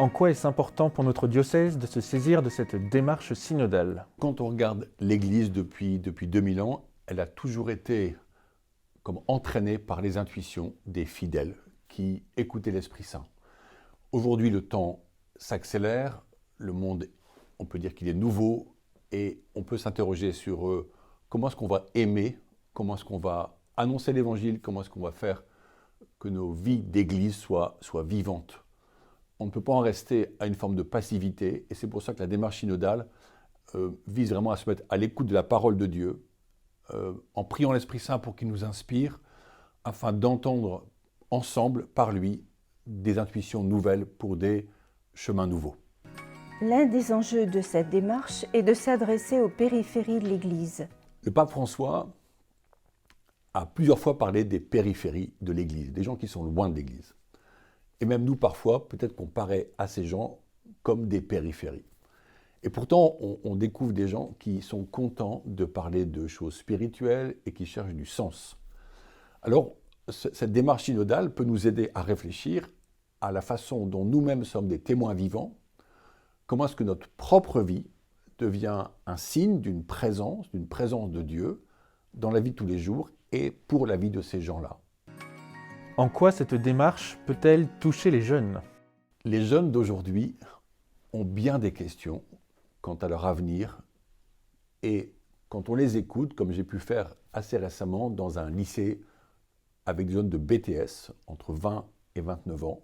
En quoi est-ce important pour notre diocèse de se saisir de cette démarche synodale ? Quand on regarde l'Église depuis 2000 ans, elle a toujours été comme entraînée par les intuitions des fidèles qui écoutaient l'Esprit Saint. Aujourd'hui, le temps s'accélère, le monde, on peut dire qu'il est nouveau, et on peut s'interroger sur comment est-ce qu'on va aimer, comment est-ce qu'on va annoncer l'Évangile, comment est-ce qu'on va faire que nos vies d'Église soient vivantes. On ne peut pas en rester à une forme de passivité, et c'est pour ça que la démarche synodale vise vraiment à se mettre à l'écoute de la parole de Dieu, en priant l'Esprit Saint pour qu'il nous inspire, afin d'entendre ensemble, par lui, des intuitions nouvelles pour des chemins nouveaux. L'un des enjeux de cette démarche est de s'adresser aux périphéries de l'Église. Le pape François a plusieurs fois parlé des périphéries de l'Église, des gens qui sont loin de l'Église. Et même nous, parfois, peut-être qu'on paraît à ces gens comme des périphéries. Et pourtant, on découvre des gens qui sont contents de parler de choses spirituelles et qui cherchent du sens. Alors, cette démarche synodale peut nous aider à réfléchir à la façon dont nous-mêmes sommes des témoins vivants. Comment est-ce que notre propre vie devient un signe d'une présence de Dieu dans la vie de tous les jours et pour la vie de ces gens-là. En quoi cette démarche peut-elle toucher les jeunes ? Les jeunes d'aujourd'hui ont bien des questions quant à leur avenir, et quand on les écoute, comme j'ai pu faire assez récemment dans un lycée avec des jeunes de BTS, entre 20 et 29 ans,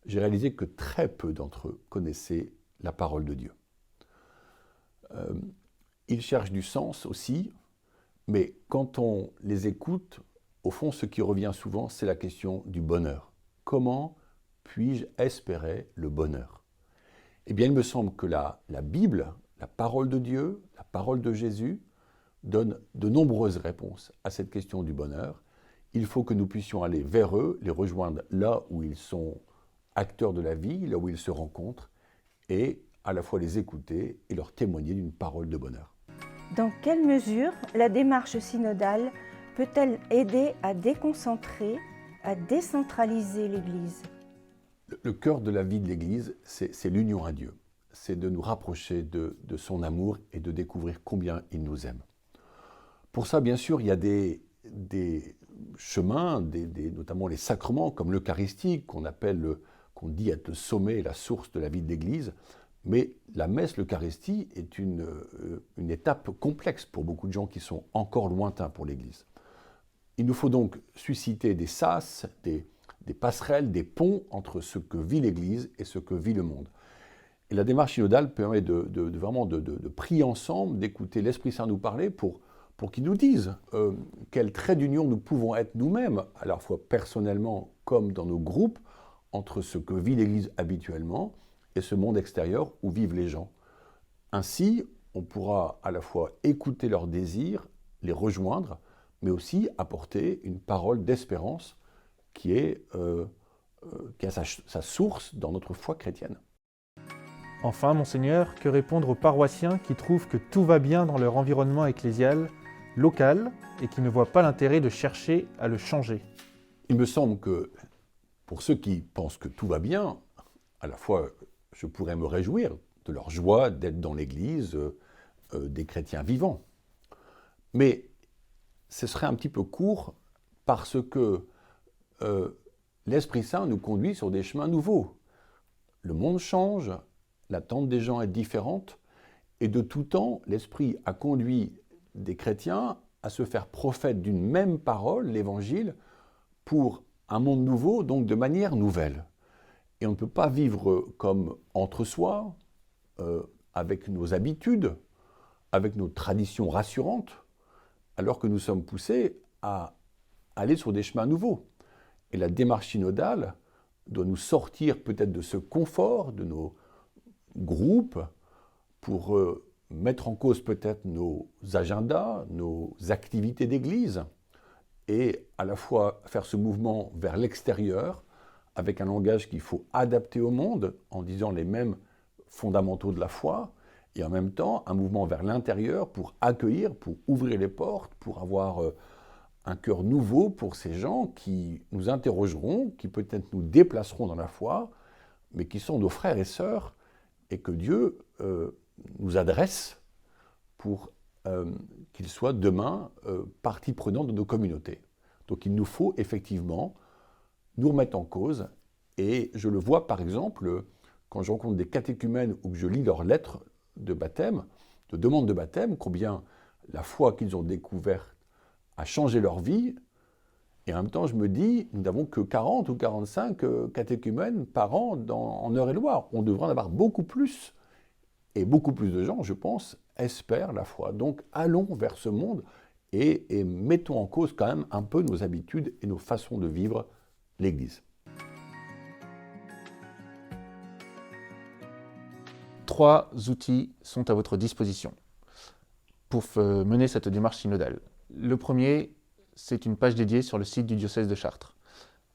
j'ai réalisé que très peu d'entre eux connaissaient la parole de Dieu. Ils cherchent du sens aussi, mais quand on les écoute, au fond, ce qui revient souvent, c'est la question du bonheur. Comment puis-je espérer le bonheur ? Eh bien, il me semble que la Bible, la parole de Dieu, la parole de Jésus, donne de nombreuses réponses à cette question du bonheur. Il faut que nous puissions aller vers eux, les rejoindre là où ils sont acteurs de la vie, là où ils se rencontrent, et à la fois les écouter et leur témoigner d'une parole de bonheur. Dans quelle mesure la démarche synodale peut-elle aider à déconcentrer, à décentraliser l'Église ? Le cœur de la vie de l'Église, c'est l'union à Dieu. C'est de nous rapprocher de son amour et de découvrir combien il nous aime. Pour ça, bien sûr, il y a des chemins, notamment les sacrements, comme l'Eucharistie, qu'on dit être le sommet et la source de la vie de l'Église. Mais la messe, l'Eucharistie, est une étape complexe pour beaucoup de gens qui sont encore lointains pour l'Église. Il nous faut donc susciter des sas, des passerelles, des ponts entre ce que vit l'Église et ce que vit le monde. Et la démarche synodale permet vraiment de prier ensemble, d'écouter l'Esprit Saint nous parler pour qu'il nous dise quel trait d'union nous pouvons être nous-mêmes, à la fois personnellement comme dans nos groupes, entre ce que vit l'Église habituellement et ce monde extérieur où vivent les gens. Ainsi, on pourra à la fois écouter leurs désirs, les rejoindre, mais aussi apporter une parole d'espérance qui a sa source dans notre foi chrétienne. Enfin, Monseigneur, que répondre aux paroissiens qui trouvent que tout va bien dans leur environnement ecclésial, local, et qui ne voient pas l'intérêt de chercher à le changer ? Il me semble que pour ceux qui pensent que tout va bien, à la fois je pourrais me réjouir de leur joie d'être dans l'Église des chrétiens vivants. Mais ce serait un petit peu court parce que l'Esprit Saint nous conduit sur des chemins nouveaux. Le monde change, l'attente des gens est différente, et de tout temps, l'Esprit a conduit des chrétiens à se faire prophètes d'une même parole, l'Évangile, pour un monde nouveau, donc de manière nouvelle. Et on ne peut pas vivre comme entre soi, avec nos habitudes, avec nos traditions rassurantes, alors que nous sommes poussés à aller sur des chemins nouveaux. Et la démarche synodale doit nous sortir peut-être de ce confort, de nos groupes, pour mettre en cause peut-être nos agendas, nos activités d'église, et à la fois faire ce mouvement vers l'extérieur, avec un langage qu'il faut adapter au monde, en disant les mêmes fondamentaux de la foi, et en même temps un mouvement vers l'intérieur pour accueillir, pour ouvrir les portes, pour avoir un cœur nouveau pour ces gens qui nous interrogeront, qui peut-être nous déplaceront dans la foi, mais qui sont nos frères et sœurs, et que Dieu nous adresse pour qu'ils soient demain partie prenante de nos communautés. Donc il nous faut effectivement nous remettre en cause, et je le vois par exemple quand je rencontre des catéchumènes ou que je lis leurs lettres de baptême, de demande de baptême, combien la foi qu'ils ont découverte a changé leur vie, et en même temps je me dis, nous n'avons que 40 ou 45 catéchumènes par an en Eure-et-Loire. On devrait en avoir beaucoup plus, et beaucoup plus de gens, je pense, espèrent la foi. Donc allons vers ce monde et mettons en cause quand même un peu nos habitudes et nos façons de vivre l'Église. 3 outils sont à votre disposition pour mener cette démarche synodale. Le premier, c'est une page dédiée sur le site du diocèse de Chartres.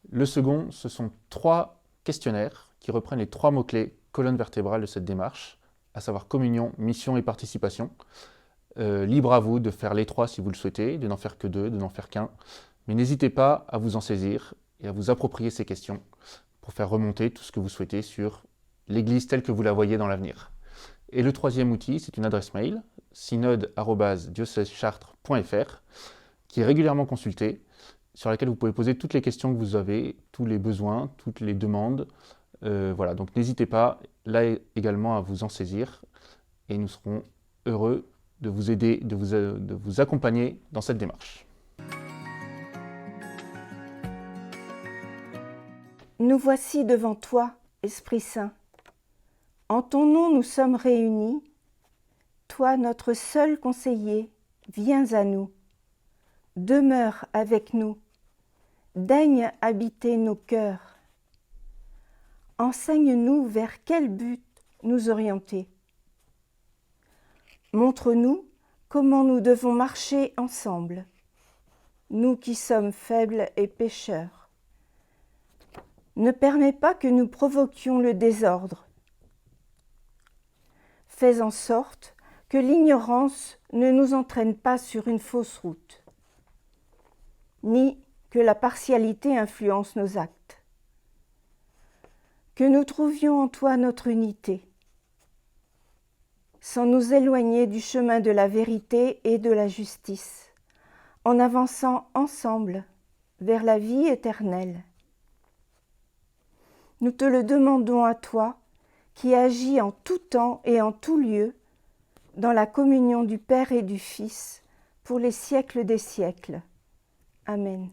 Le second, ce sont 3 questionnaires qui reprennent les 3 mots-clés, colonne vertébrale de cette démarche, à savoir communion, mission et participation. Libre à vous de faire les 3 si vous le souhaitez, de n'en faire que 2, de n'en faire qu'un. Mais n'hésitez pas à vous en saisir et à vous approprier ces questions pour faire remonter tout ce que vous souhaitez sur l'Église telle que vous la voyez dans l'avenir. Et le 3e outil, c'est une adresse mail, synode@diocèseschartres.fr, qui est régulièrement consultée, sur laquelle vous pouvez poser toutes les questions que vous avez, tous les besoins, toutes les demandes. Voilà, donc n'hésitez pas là également à vous en saisir, et nous serons heureux de vous aider, de vous accompagner dans cette démarche. Nous voici devant toi, Esprit Saint. En ton nom nous sommes réunis. Toi, notre seul conseiller, viens à nous. Demeure avec nous. Daigne habiter nos cœurs. Enseigne-nous vers quel but nous orienter. Montre-nous comment nous devons marcher ensemble, nous qui sommes faibles et pécheurs. Ne permets pas que nous provoquions le désordre. Fais en sorte que l'ignorance ne nous entraîne pas sur une fausse route, ni que la partialité influence nos actes. Que nous trouvions en toi notre unité, sans nous éloigner du chemin de la vérité et de la justice, en avançant ensemble vers la vie éternelle. Nous te le demandons à toi, qui agis en tout temps et en tout lieu, dans la communion du Père et du Fils, pour les siècles des siècles. Amen.